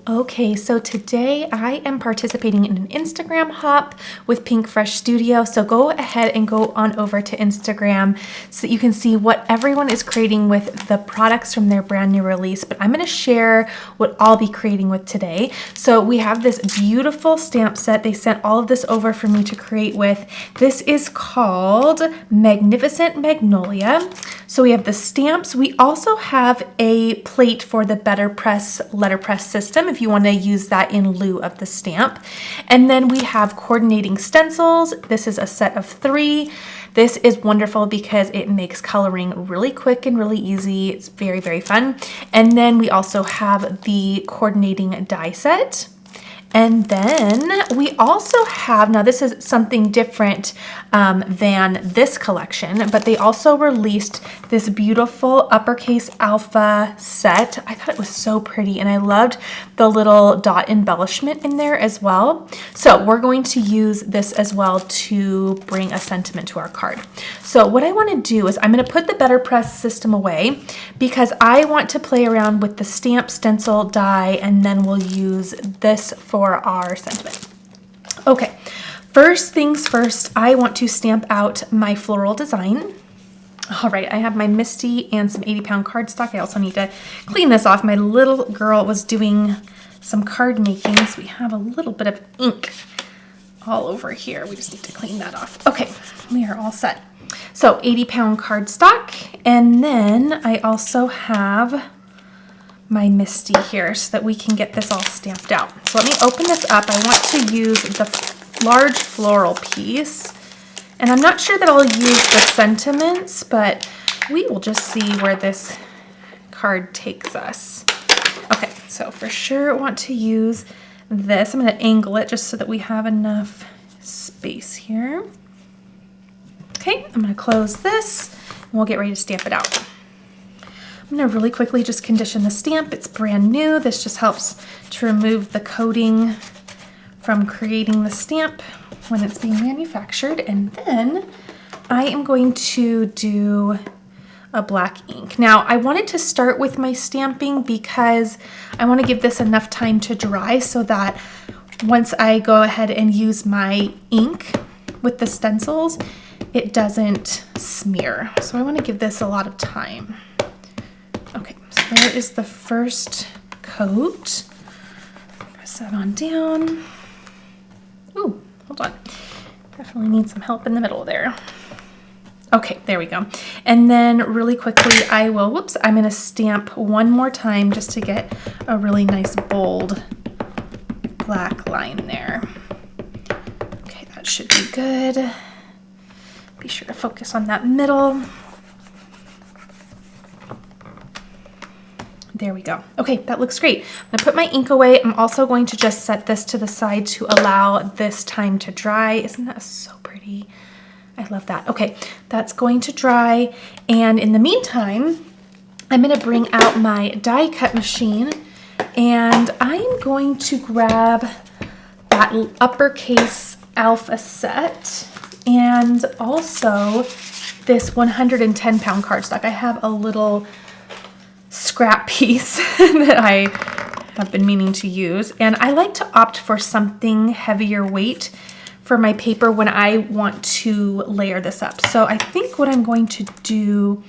Okay, so today I am participating in an Instagram hop with Pink Fresh Studio. So go ahead and go on over to Instagram so that you can see what everyone is creating with the products from their brand new release. But I'm going to share what I'll be creating with today. So we have this beautiful stamp set. They sent all of this over for me to create with. This is called Magnificent Magnolia. So we have the stamps. We also have a plate for the Better Press letterpress system if you want to use that in lieu of the stamp. And then we have coordinating stencils. This is a set of 3. This is wonderful because it makes coloring really quick and really easy. It's very, very fun. And then we also have the coordinating die set. And then we also have, now this is something different than this collection, but they also released this beautiful uppercase alpha set. I thought it was so pretty and I loved the little dot embellishment in there as well. So we're going to use this as well to bring a sentiment to our card. So what I want to do is I'm going to put the Better Press system away because I want to play around with the stamp, stencil, die, and then we'll use this for our sentiment. Okay, first things first, I want to stamp out my floral design. All right, I have my Misty and some 80-pound cardstock. I also need to clean this off. My little girl was doing some card making, so we have a little bit of ink all over here. We just need to clean that off. Okay, we are all set. So 80-pound cardstock, and then I also have my Misty here so that we can get this all stamped out. So let me open this up. I want to use the large floral piece, and I'm not sure that I'll use the sentiments, but we will just see where this card takes us. Okay, so for sure I want to use this. I'm going to angle it just so that we have enough space here. Okay, I'm going to close this and we'll get ready to stamp it out. I'm going to really quickly just condition the stamp. It's brand new. This just helps to remove the coating from creating the stamp when it's being manufactured. And then I am going to do a black ink. Now I wanted to start with my stamping because I want to give this enough time to dry so that once I go ahead and use my ink with the stencils, it doesn't smear. So I want to give this a lot of time. Okay, so there is the first coat. Press that on down. Ooh, hold on. Definitely need some help in the middle there. Okay, there we go. And then really quickly I will, whoops, I'm going to stamp one more time just to get a really nice bold black line there. Okay, that should be good. Be sure to focus on that middle. There we go. Okay, that looks great. I'm gonna put my ink away. I'm also going to just set this to the side to allow this time to dry. Isn't that so pretty? I love that. Okay, that's going to dry. And in the meantime, I'm gonna bring out my die cut machine and I'm going to grab that uppercase alpha set and also this 110-pound cardstock. I have a little scrap piece that I have been meaning to use, and I like to opt for something heavier weight for my paper when I want to layer this up. So I think what I'm going to do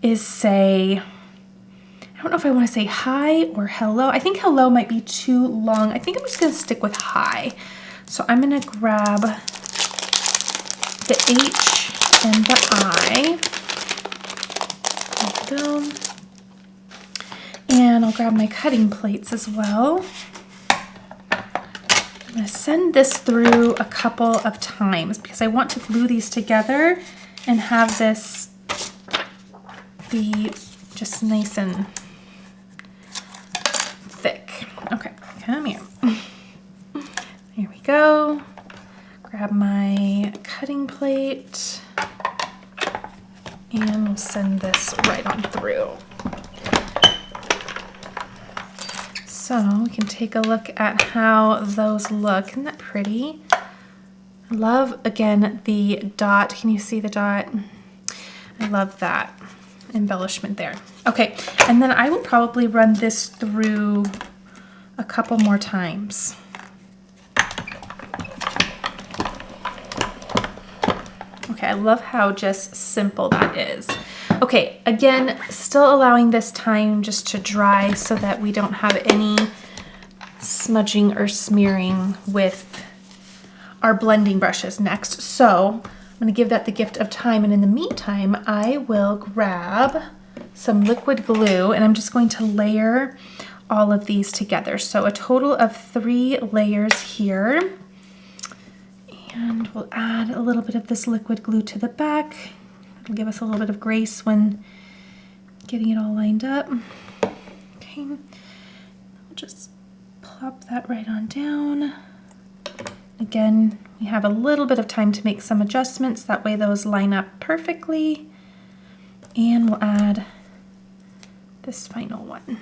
is say, I don't know if I want to say hi or hello. I think hello might be too long. I think I'm just going to stick with hi. So I'm going to grab the H and the I. There we go. And I'll grab my cutting plates as well. I'm going to send this through a couple of times because I want to glue these together and have this be just nice and thick. Okay, come here. Here we go. Grab my cutting plate and we'll send this right on through. So we can take a look at how those look. Isn't that pretty? I love, again, the dot. Can you see the dot? I love that embellishment there. Okay, and then I will probably run this through a couple more times. Okay, I love how just simple that is. Okay, again, still allowing this time just to dry so that we don't have any smudging or smearing with our blending brushes next. So I'm gonna give that the gift of time, and in the meantime, I will grab some liquid glue and I'm just going to layer all of these together. So a total of 3 layers here. And we'll add a little bit of this liquid glue to the back. It'll give us a little bit of grace when getting it all lined up. Okay, we'll just plop that right on down. Again, we have a little bit of time to make some adjustments. That way those line up perfectly. And we'll add this final one.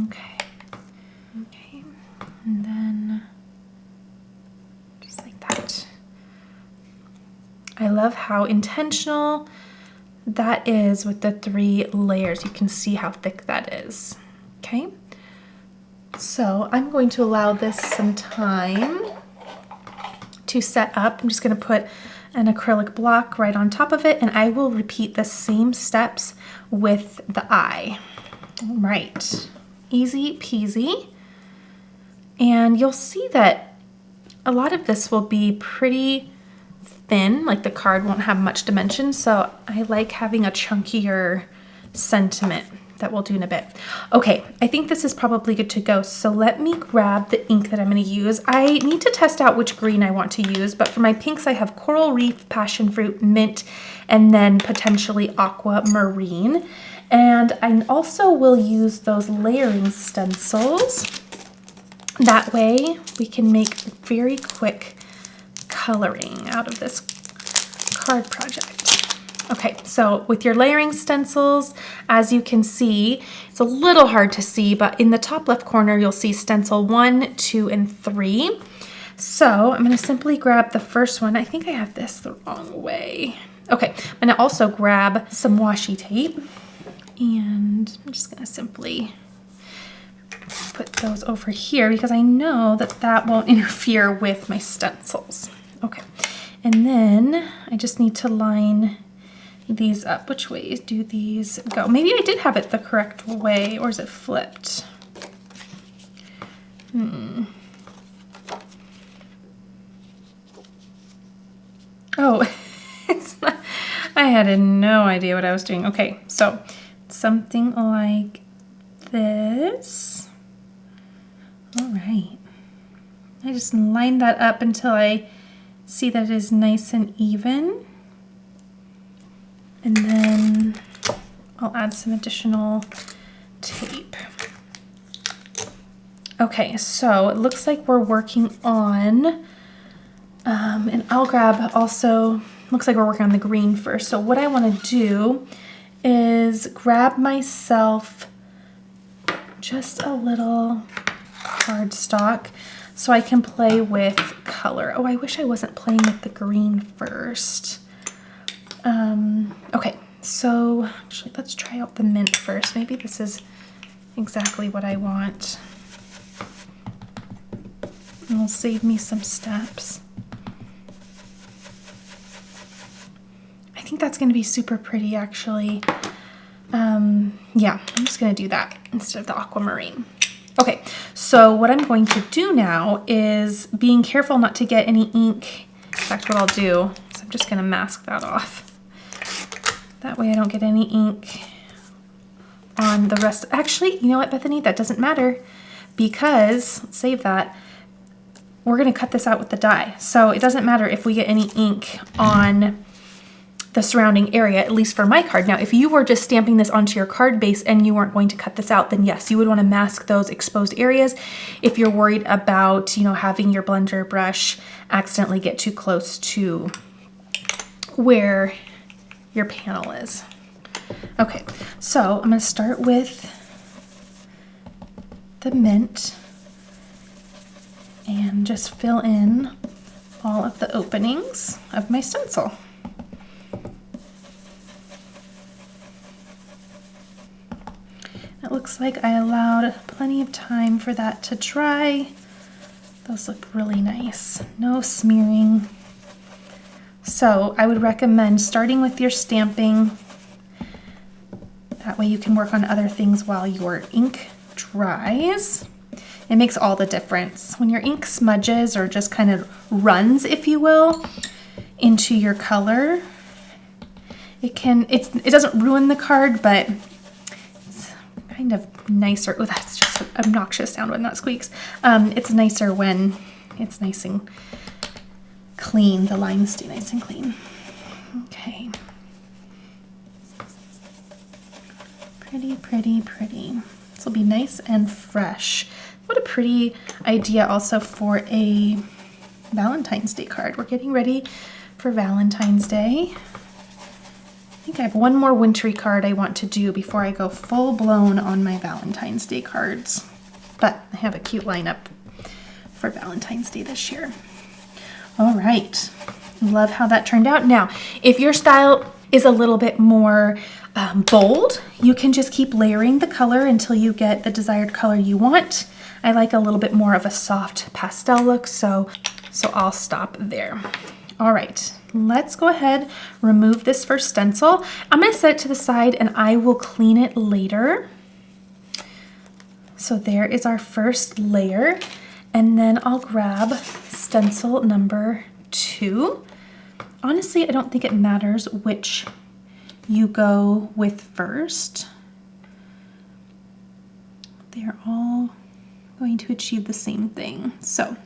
Okay. Okay. And then just like that. I love how intentional that is with the 3 layers. You can see how thick that is. Okay. So I'm going to allow this some time to set up. I'm just going to put an acrylic block right on top of it, and I will repeat the same steps with the eye. All right, easy peasy. And you'll see that a lot of this will be pretty thin, like the card won't have much dimension, so I like having a chunkier sentiment that we'll do in a bit. Okay, I think this is probably good to go. So let me grab the ink that I'm going to use. I need to test out which green I want to use, but for my pinks, I have coral reef, passion fruit, mint, and then potentially aquamarine. And I also will use those layering stencils. That way we can make very quick coloring out of this card project. Okay, so with your layering stencils, as you can see, it's a little hard to see, but in the top left corner, you'll see stencil 1, 2, and 3. So I'm gonna simply grab the first one. I think I have this the wrong way. Okay, I'm gonna also grab some washi tape, and I'm just gonna simply put those over here because I know that that won't interfere with my stencils. Okay, and then I just need to line these up. Which ways do these go? Maybe I did have it the correct way, or is it flipped? Oh, it's not, I had no idea what I was doing. Okay, so something like this. All right. I just line that up until I see that it is nice and even. And then I'll add some additional tape. Okay, so it looks like we're working on, and I'll grab also, looks like we're working on the green first. So what I want to do is grab myself just a little cardstock so I can play with color. Oh, I wish I wasn't playing with the green first. Okay, so actually let's try out the mint first. Maybe this is exactly what I want. It'll save me some steps. I think that's going to be super pretty, actually. Yeah, I'm just going to do that instead of the aquamarine. Okay, so what I'm going to do now is being careful not to get any ink. In fact, what I'll do is I'm just going to mask that off. That way I don't get any ink on the rest. Actually, you know what, Bethany? That doesn't matter because, let's save that, we're going to cut this out with the die. So it doesn't matter if we get any ink on the surrounding area, at least for my card. Now, if you were just stamping this onto your card base and you weren't going to cut this out, then yes, you would want to mask those exposed areas if you're worried about, you know, having your blender brush accidentally get too close to where your panel is. Okay, so I'm going to start with the mint and just fill in all of the openings of my stencil. It looks like I allowed plenty of time for that to dry. Those look really nice. No smearing. So I would recommend starting with your stamping. That way you can work on other things while your ink dries. It makes all the difference. When your ink smudges or just kind of runs, if you will, into your color, it doesn't ruin the card, but it's kind of nicer. Oh, that's just an obnoxious sound when that squeaks. It's nicer when it's nice and clean. The lines stay nice and clean. Okay. Pretty, pretty, pretty. This will be nice and fresh. What a pretty idea also for a Valentine's Day card. We're getting ready for Valentine's Day. I think I have one more wintry card I want to do before I go full blown on my Valentine's Day cards. But I have a cute lineup for Valentine's Day this year. All right, love how that turned out. Now, if your style is a little bit more bold, you can just keep layering the color until you get the desired color you want. I like a little bit more of a soft pastel look, so I'll stop there. All right, let's go ahead, remove this first stencil. I'm gonna set it to the side and I will clean it later. So there is our first layer, and then I'll grab stencil number 2. Honestly, I don't think it matters which you go with first. They're all going to achieve the same thing. So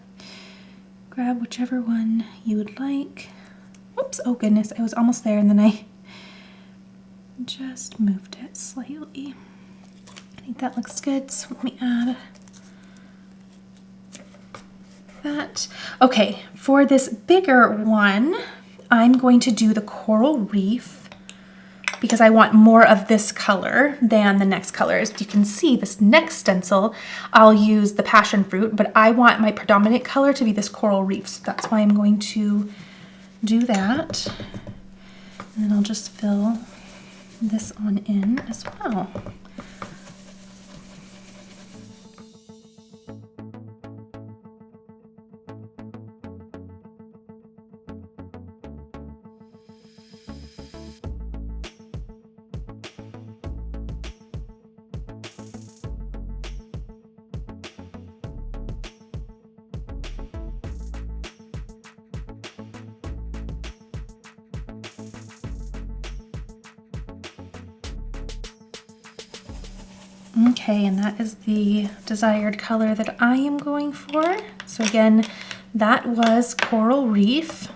grab whichever one you would like. Whoops, oh goodness, I was almost there and then I just moved it slightly. I think that looks good, so let me add that. Okay, for this bigger one, I'm going to do the coral reef because I want more of this color than the next color. As you can see, this next stencil, I'll use the passion fruit, but I want my predominant color to be this coral reef. So that's why I'm going to do that. And then I'll just fill this on in as well. Okay, and that is the desired color that I am going for. So again, that was Coral Reef.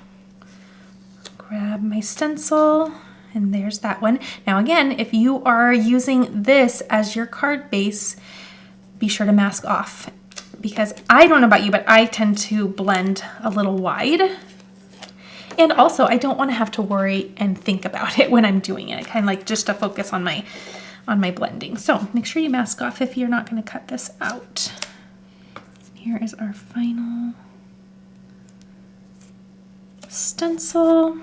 Grab my stencil, and there's that one. Now again, if you are using this as your card base, be sure to mask off, because I don't know about you, but I tend to blend a little wide. And also, I don't want to have to worry and think about it when I'm doing it. I kind of like just to focus on my blending. So make sure you mask off if you're not going to cut this out. Here is our final stencil.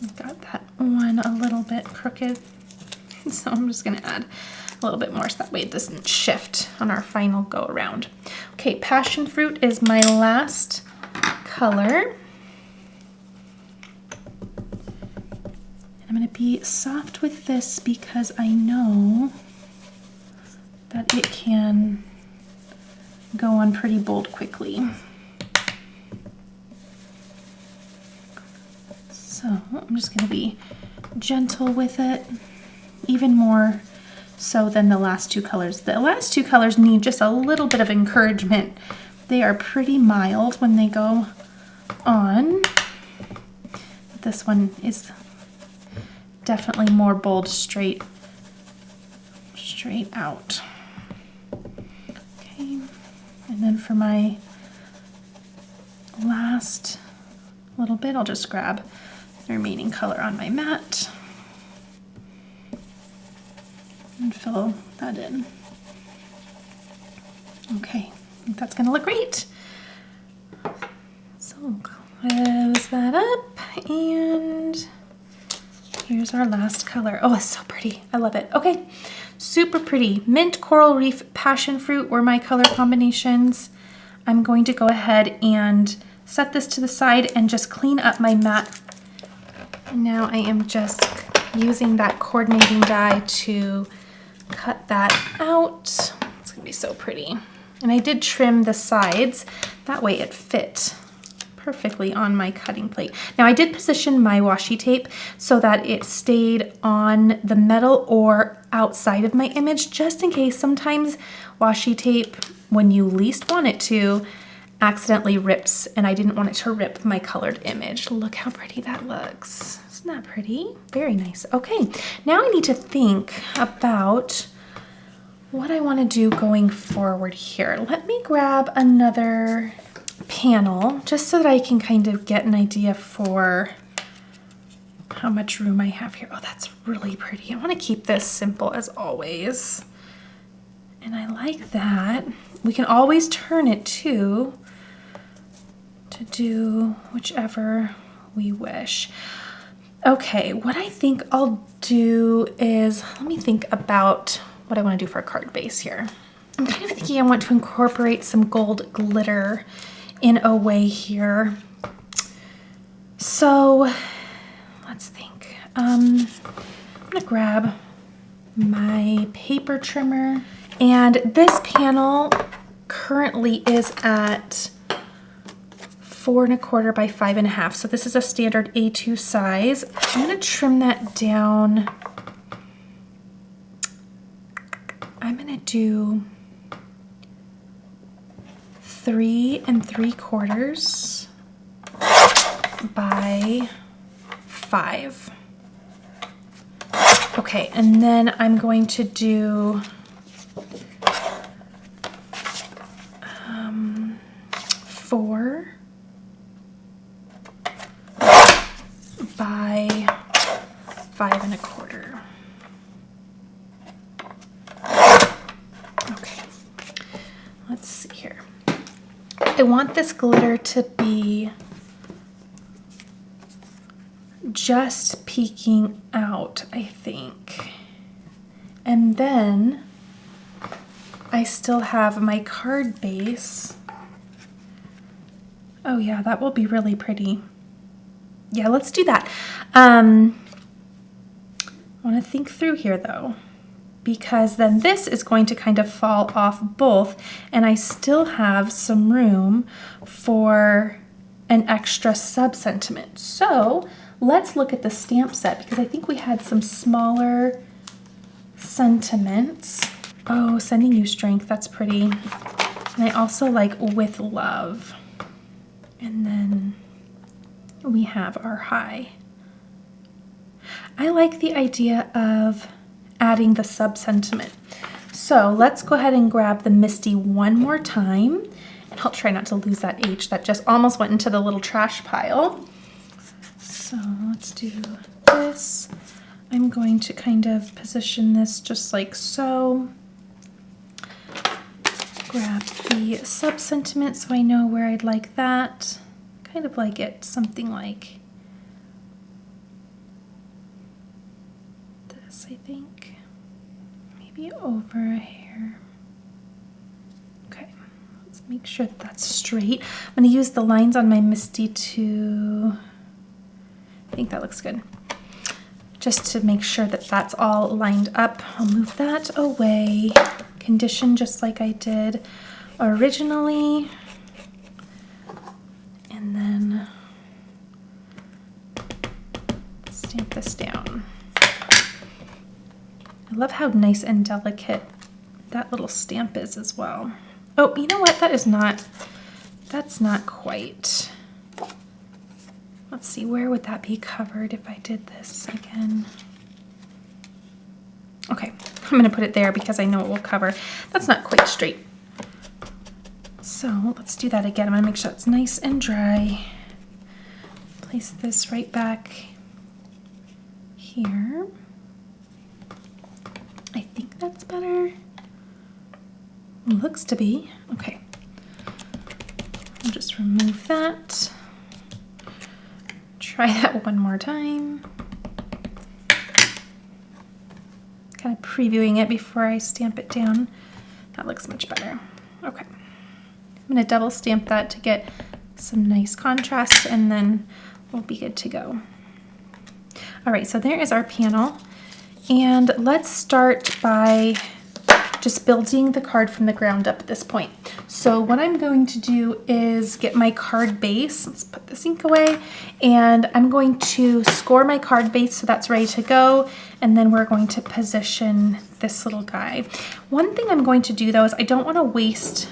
I've got that one a little bit crooked, so I'm just going to add a little bit more so that way it doesn't shift on our final go around. Okay, passion fruit is my last color. I'm going to be soft with this because I know that it can go on pretty bold quickly. So I'm just going to be gentle with it, even more so than the last two colors. The last two colors need just a little bit of encouragement. They are pretty mild when they go on. This one is definitely more bold straight out. Okay, and then for my last little bit, I'll just grab the remaining color on my mat and fill that in. Okay, I think that's gonna look great. So close that up, and Here's our last color. Oh, it's so pretty. I love it. Okay, super pretty. Mint, coral reef, passion fruit were my color combinations. I'm going to go ahead and set this to the side and just clean up my mat. And now I am just using that coordinating die to cut that out. It's gonna be so pretty. And I did trim the sides. That way it fit perfectly on my cutting plate. Now I did position my washi tape so that it stayed on the metal or outside of my image, just in case sometimes washi tape, when you least want it to, accidentally rips, and I didn't want it to rip my colored image. Look how pretty that looks. Isn't that pretty? Very nice. Okay, now I need to think about what I want to do going forward here. Let me grab another panel just so that I can kind of get an idea for how much room I have here. Oh, that's really pretty. I want to keep this simple as always. And I like that. We can always turn it to do whichever we wish. Okay, what I think I'll do is, let me think about what I want to do for a card base here. I'm kind of thinking I want to incorporate some gold glitter in a way here. So let's think. I'm gonna grab my paper trimmer, and this panel currently is at 4 1/4 by 5 1/2. So this is a standard A2 size. I'm gonna trim that down. I'm gonna do 3 3/4 by 5. Okay, and then I'm going to do 4 by 5 1/4. Okay, let's see here. I want this glitter to be just peeking out, I think. And then I still have my card base. Oh yeah, that will be really pretty. Yeah, let's do that. I want to think through here though, because then this is going to kind of fall off both, and I still have some room for an extra sub-sentiment. So let's look at the stamp set, because I think we had some smaller sentiments. Oh, sending you strength, that's pretty. And I also like with love. And then we have our high. I like the idea of adding the sub-sentiment. So let's go ahead and grab the Misty one more time, and I'll try not to lose that H that just almost went into the little trash pile. So let's do this. I'm going to kind of position this just like so. Grab the sub-sentiment so I know where I'd like that. Kind of like it something like this, I think. Maybe over a hair. Okay, let's make sure that that's straight. I'm going to use the lines on my Misty to, I think that looks good. Just to make sure that that's all lined up. I'll move that away. Condition just like I did originally. And then stamp this down. I love how nice and delicate that little stamp is as well. Oh, you know what? That's not quite. Let's see, where would that be covered if I did this again? Okay, I'm gonna put it there because I know it will cover. That's not quite straight. So let's do that again. I'm gonna make sure it's nice and dry. Place this right back here. I think that's better. Looks to be. Okay. I'll just remove that. Try that one more time. kind of previewing it before I stamp it down. That looks much better. Okay. I'm going to double stamp that to get some nice contrast, and then we'll be good to go. All right, so there is our panel. And let's start by just building the card from the ground up at this point. So what I'm going to do is get my card base. Let's put this ink away. And I'm going to score my card base so that's ready to go. And then we're going to position this little guy. One thing I'm going to do though is I don't want to waste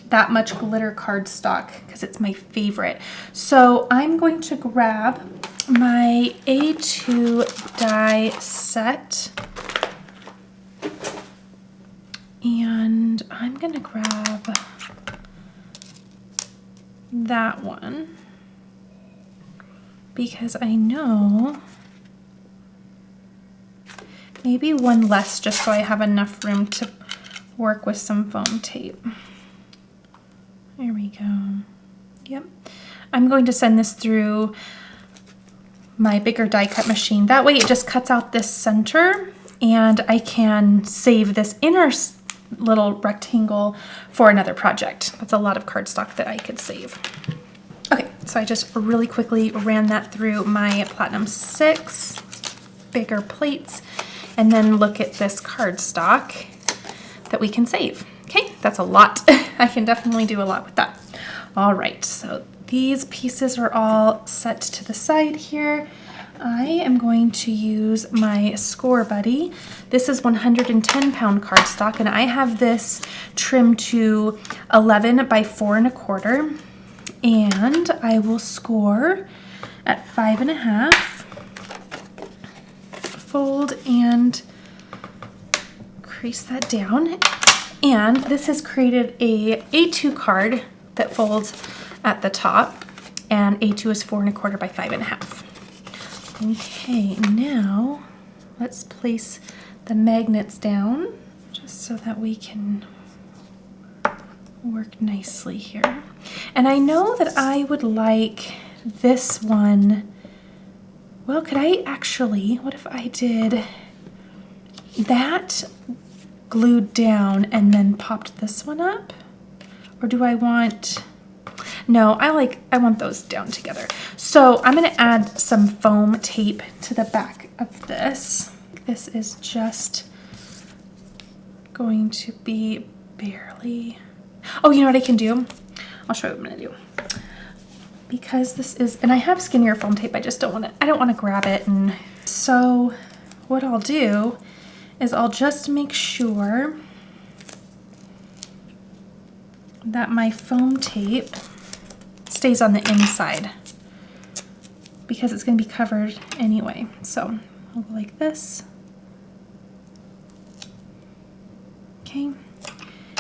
that much glitter cardstock because it's my favorite. So I'm going to grab my A2 die set. And I'm gonna grab that one because I know maybe one less just so I have enough room to work with some foam tape. There we go. Yep. I'm going to send this through my bigger die cut machine. That way it just cuts out this center and I can save this inner little rectangle for another project. That's a lot of cardstock that I could save. Okay, so I just really quickly ran that through my Platinum 6 bigger plates, and then look at this cardstock that we can save. Okay, that's a lot. I can definitely do a lot with that. All right, so these pieces are all set to the side here. I am going to use my Score Buddy. This is 110 pound cardstock, and I have this trimmed to 11 by 4 1/4, and I will score at 5 1/2, fold and crease that down. And this has created a A2 card that folds at the top, and A2 is 4 1/4 by 5 1/2. Okay, now let's place the magnets down just so that we can work nicely here. And I know that I would like this one. Well, could I actually, what if I did that glued down and then popped this one up? Or do I want... No, I want those down together. So I'm going to add some foam tape to the back of this. This is just going to be barely... Oh, you know what I can do? I'll show you what I'm going to do. Because this is, and I have skinnier foam tape, I just don't want to, I don't want to grab it. And so what I'll do is I'll just make sure that my foam tape stays on the inside because it's going to be covered anyway. So I'll go like this. Okay.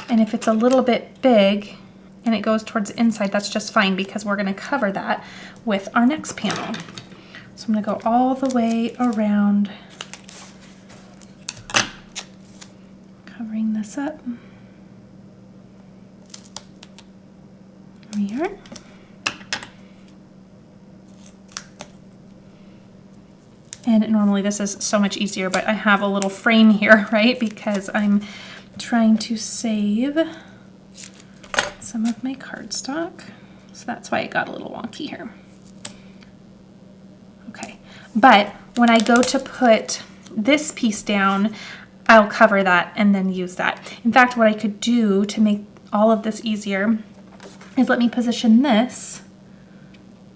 And if it's a little bit big and it goes towards the inside, that's just fine because we're going to cover that with our next panel. So I'm going to go all the way around, covering this up. There we are. And normally this is so much easier, but I have a little frame here, right? Because I'm trying to save some of my cardstock. So that's why it got a little wonky here. Okay, but when I go to put this piece down, I'll cover that and then use that. In fact, what I could do to make all of this easier is let me position this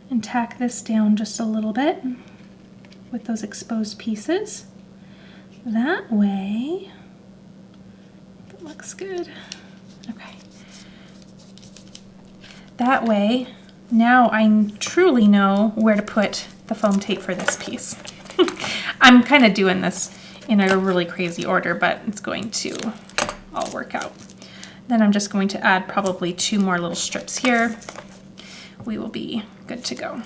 and tack this down just a little bit with those exposed pieces. That way, that looks good. Okay. That way, now I truly know where to put the foam tape for this piece. I'm kind of doing this in a really crazy order, but it's going to all work out. Then I'm just going to add probably 2 more little strips here. We will be good to go.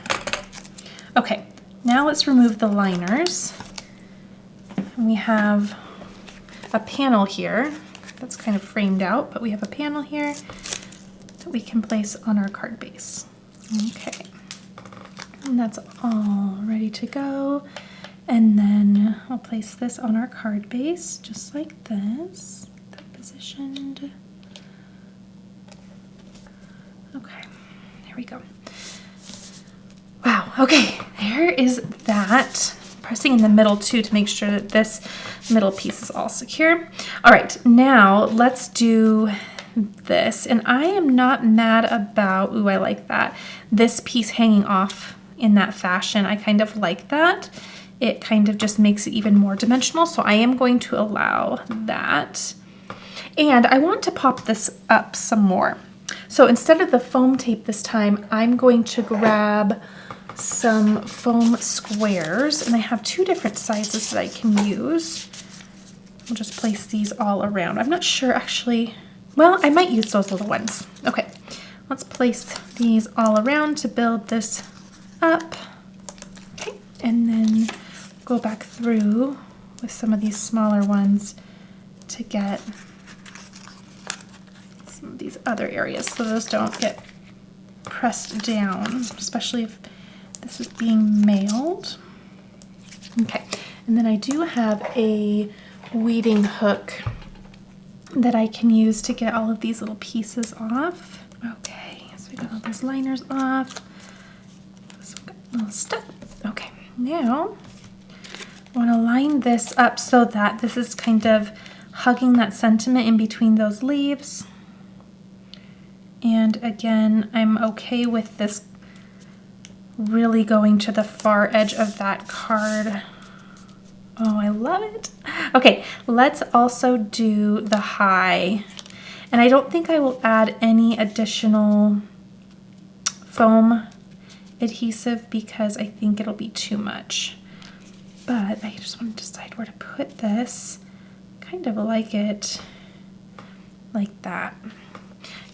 Okay, now let's remove the liners. We have a panel here that's kind of framed out, but we have a panel here that we can place on our card base. Okay, and that's all ready to go. And then I'll place this on our card base, just like this, positioned. Okay, there we go. Wow, okay, there is that. Pressing in the middle too to make sure that this middle piece is all secure. All right, now let's do this. And I am not mad about, ooh, I like that. This piece hanging off in that fashion. I kind of like that. It kind of just makes it even more dimensional. So I am going to allow that. And I want to pop this up some more. So instead of the foam tape this time, I'm going to grab some foam squares, and I have two different sizes that I can use. I'll just place these all around. I'm not sure actually, well, I might use those little ones. Okay, let's place these all around to build this up. Okay, and then go back through with some of these smaller ones to get some of these other areas so those don't get pressed down, especially if this is being mailed. Okay, and then I do have a weeding hook that I can use to get all of these little pieces off. Okay, so we got all those liners off. So we got a little stuff. Okay, now I want to line this up so that this is kind of hugging that sentiment in between those leaves. And again, I'm okay with this really going to the far edge of that card. Oh, I love it. Okay, let's also do the high. And I don't think I will add any additional foam adhesive because I think it'll be too much. But I just want to decide where to put this. Kind of like it like that.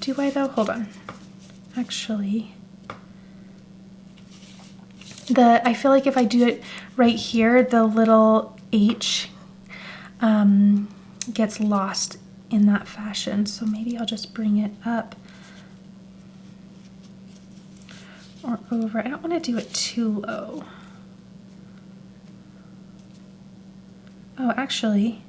Do I though? Hold on. Actually, I feel like if I do it right here, the little H gets lost in that fashion. So maybe I'll just bring it up or over. I don't want to do it too low. Oh, actually,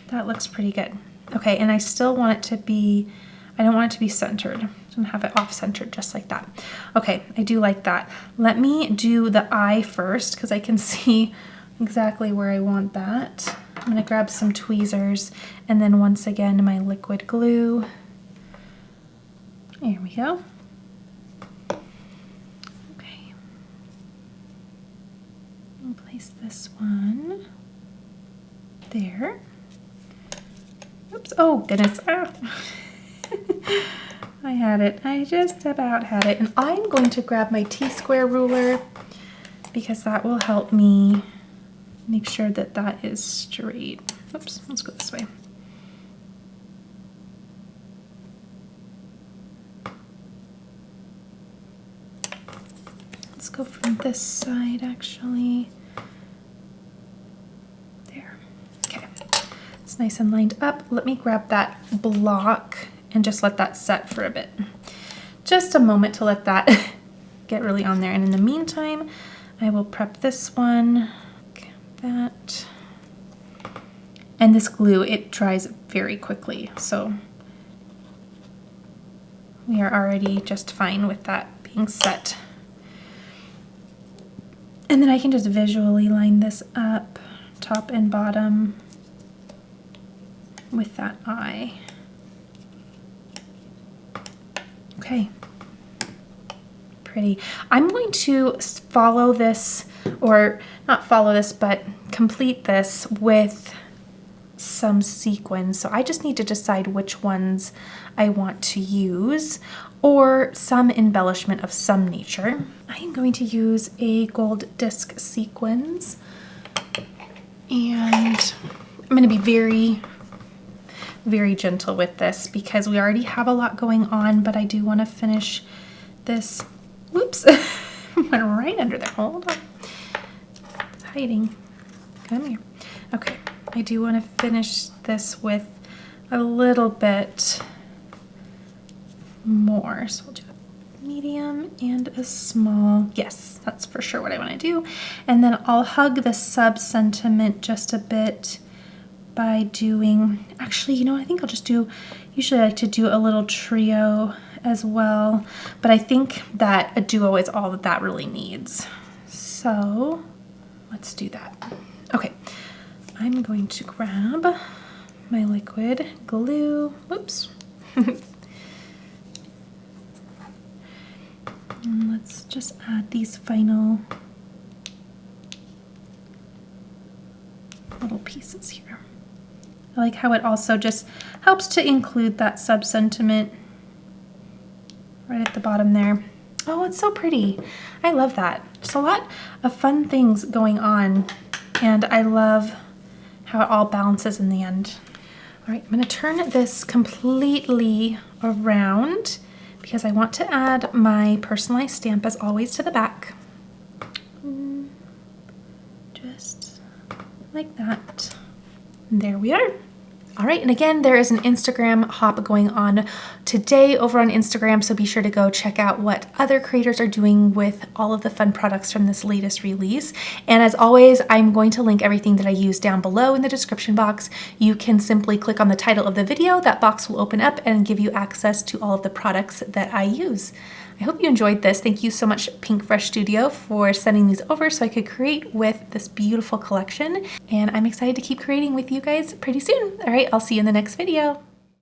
that looks pretty good. Okay, and I still want it to be, I don't want it to be centered. And have it off-centered just like that. Okay, I do like that. Let me do the eye first because I can see exactly where I want that. I'm gonna grab some tweezers and then once again my liquid glue. There we go. Okay. I'll place this one there. Oops, oh goodness. Ah. I had it. I just about had it. And I'm going to grab my T-square ruler because that will help me make sure that that is straight. Oops, let's go this way. Let's go from this side actually. There. Okay. It's nice and lined up. Let me grab that block and just let that set for a bit. Just a moment to let that get really on there. And in the meantime, I will prep this one, that. And this glue, it dries very quickly. So we are already just fine with that being set. And then I can just visually line this up, top and bottom, with that eye. Okay, pretty. I'm going to follow this, or not follow this, but complete this with some sequins. So I just need to decide which ones I want to use, or some embellishment of some nature. I am going to use a gold disc sequins, and I'm going to be very gentle with this because we already have a lot going on, but I do want to finish this. Whoops, went right under there. Hold on, it's hiding. Come here. Okay, I do want to finish this with a little bit more, so we'll do a medium and a small. Yes, that's for sure what I want to do. And then I'll hug the sub sentiment just a bit by doing, actually, you know, I think I'll just do, usually I like to do a little trio as well, but I think that a duo is all that that really needs. So let's do that. Okay, I'm going to grab my liquid glue. Whoops. And let's just add these final little pieces here. I like how it also just helps to include that sub-sentiment right at the bottom there. Oh, it's so pretty. I love that. Just a lot of fun things going on, and I love how it all balances in the end. All right, I'm gonna turn this completely around because I want to add my personalized stamp as always to the back. Just like that. And there we are. All right, and again, there is an Instagram hop going on today over on Instagram, so be sure to go check out what other creators are doing with all of the fun products from this latest release. And as always, I'm going to link everything that I use down below in the description box. You can simply click on the title of the video. That box will open up and give you access to all of the products that I use. I hope you enjoyed this. Thank you so much, Pink Fresh Studio, for sending these over so I could create with this beautiful collection. And I'm excited to keep creating with you guys pretty soon. All right, I'll see you in the next video.